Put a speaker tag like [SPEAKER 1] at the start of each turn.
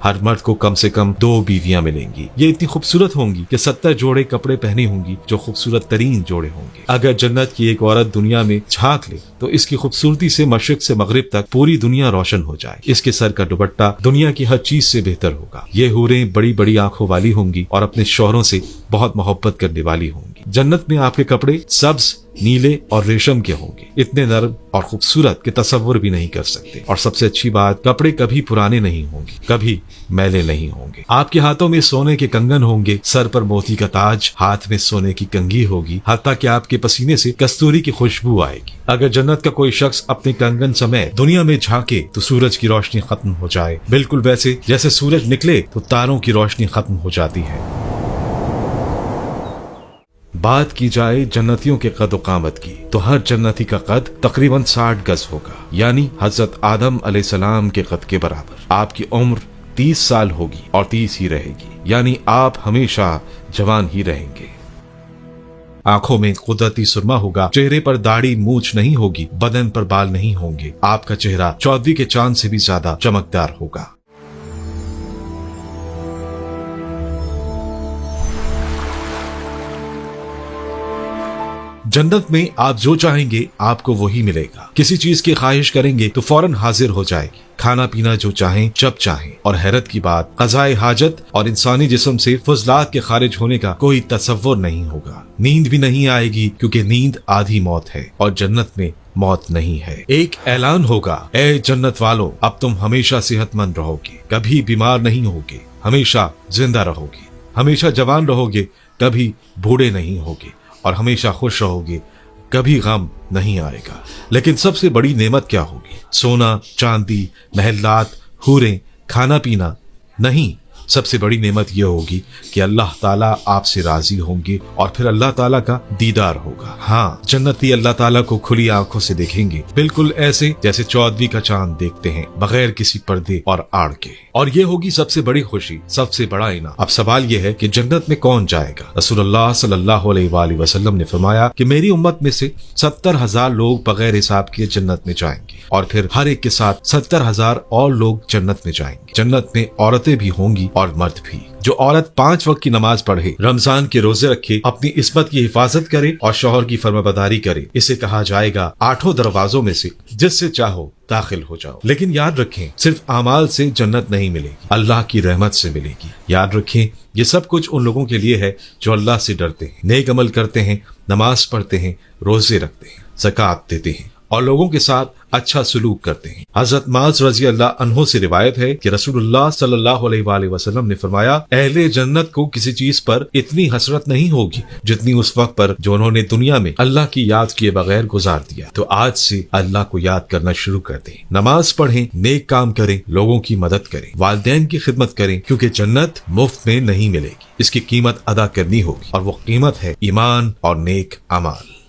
[SPEAKER 1] हर मर्द को कम से कम 2 बीवियां मिलेंगी। ये इतनी खूबसूरत होंगी कि 70 जोड़े कपड़े पहने होंगी जो खूबसूरत तरीन जोड़े होंगे। अगर जन्नत की एक औरत दुनिया में झांक ले तो इसकी खूबसूरती से मशरिक से मगरिब तक पूरी दुनिया रोशन हो जाए। इसके सर का दुपट्टा दुनिया की हर चीज से बेहतर होगा। ये हूरें बड़ी बड़ी आंखों वाली होंगी और अपने शौहरों से बहुत मोहब्बत करने वाली होंगी। जन्नत में आपके कपड़े सब्ज, नीले और रेशम के होंगे, इतने नरम और खूबसूरत कि तसव्वुर भी नहीं कर सकते। और सबसे अच्छी बात, कपड़े कभी पुराने नहीं होंगे, कभी मैले नहीं होंगे। आपके हाथों में सोने के कंगन होंगे, सर पर मोती का ताज, हाथ में सोने की कंघी होगी, हत्ता कि आपके पसीने से कस्तूरी की खुशबू आएगी। अगर जन्नत का कोई शख्स अपने कंगन समेत दुनिया में झांके तो सूरज की रोशनी खत्म हो जाए, बिल्कुल वैसे जैसे सूरज निकले तो तारों की रोशनी खत्म हो जाती है। बात की जाए जन्नतियों के कद कामत की तो हर जन्नती का कद तकरीबन 60 गज होगा, यानी हजरत आदम अलैहिस्सलाम के कद के बराबर। आपकी उम्र 30 साल होगी और 30 ही रहेगी, यानी आप हमेशा जवान ही रहेंगे। आंखों में कुदरती सुरमा होगा, चेहरे पर दाढ़ी मूछ नहीं होगी, बदन पर बाल नहीं होंगे। आपका चेहरा चौदवी के चांद से भी ज्यादा चमकदार होगा। जन्नत में आप जो चाहेंगे आपको वही मिलेगा। किसी चीज की ख्वाहिश करेंगे तो फौरन हाजिर हो जाएगी। खाना पीना जो चाहें जब चाहें। और हैरत की बात, क़ज़ाए हाजत और इंसानी जिस्म से फज़लात के खारिज होने का कोई तसव्वुर नहीं होगा। नींद भी नहीं आएगी क्योंकि नींद आधी मौत है और जन्नत में मौत नहीं है। एक ऐलान होगा, ए जन्नत वालों, अब तुम हमेशा सेहतमंद रहोगे, कभी बीमार नहीं होगे, हमेशा जिंदा रहोगे, हमेशा जवान रहोगे, कभी बूढ़े नहीं होगे और हमेशा खुश रहोगे, कभी गम नहीं आएगा। लेकिन सबसे बड़ी नेमत क्या होगी? सोना, चांदी, महलात, हूरें, खाना पीना नहीं। सबसे बड़ी नेमत यह होगी कि अल्लाह ताला आपसे राजी होंगे और फिर अल्लाह ताला का दीदार होगा। हाँ, जन्नती अल्लाह ताला को खुली आंखों से देखेंगे, बिल्कुल ऐसे जैसे चौदवी का चांद देखते हैं, बगैर किसी पर्दे और आड़ के। और ये होगी सबसे बड़ी खुशी, सबसे बड़ा इनाम। अब सवाल यह है कि जन्नत में कौन जाएगा? रसूलुल्लाह सल्लल्लाहु अलैहि वसल्लम ने फरमाया कि मेरी उम्मत में से 70,000 लोग बगैर हिसाब के जन्नत में जाएंगे और फिर हर एक के साथ 70,000 और लोग जन्नत में जाएंगे। जन्नत में औरतें भी होंगी और मर्द भी। जो औरत 5 वक्त की नमाज पढ़े, रमजान के रोजे रखे, अपनी इस्मत की हिफाजत करे और शौहर की फरमाबरदारी करे, इसे कहा जाएगा 8 दरवाजों में से जिससे चाहो दाखिल हो जाओ। लेकिन याद रखें, सिर्फ अमाल से जन्नत नहीं मिलेगी, अल्लाह की रहमत से मिलेगी। याद रखें, ये सब कुछ उन लोगों के लिए है जो अल्लाह से डरते हैं, नेक अमल करते हैं, नमाज पढ़ते हैं, रोजे रखते हैं, ज़कात देते हैं और लोगों के साथ अच्छा सलूक करते हैं। हजरत माज रजी अल्लाह अन्हो से रिवायत है कि रसूलुल्लाह सल्लल्लाहु अलैहि वसल्लम ने फरमाया, अहले जन्नत को किसी चीज पर इतनी हसरत नहीं होगी जितनी उस वक्त पर जो उन्होंने दुनिया में अल्लाह की याद किए बगैर गुजार दिया। तो आज से अल्लाह को याद करना शुरू कर दें, नमाज पढ़ें, नेक काम करें, लोगों की मदद करें, वालिदैन की खिदमत करें, क्योंकि जन्नत मुफ्त में नहीं मिलेगी। इसकी कीमत अदा करनी होगी और वो कीमत है ईमान और नेक अमाल।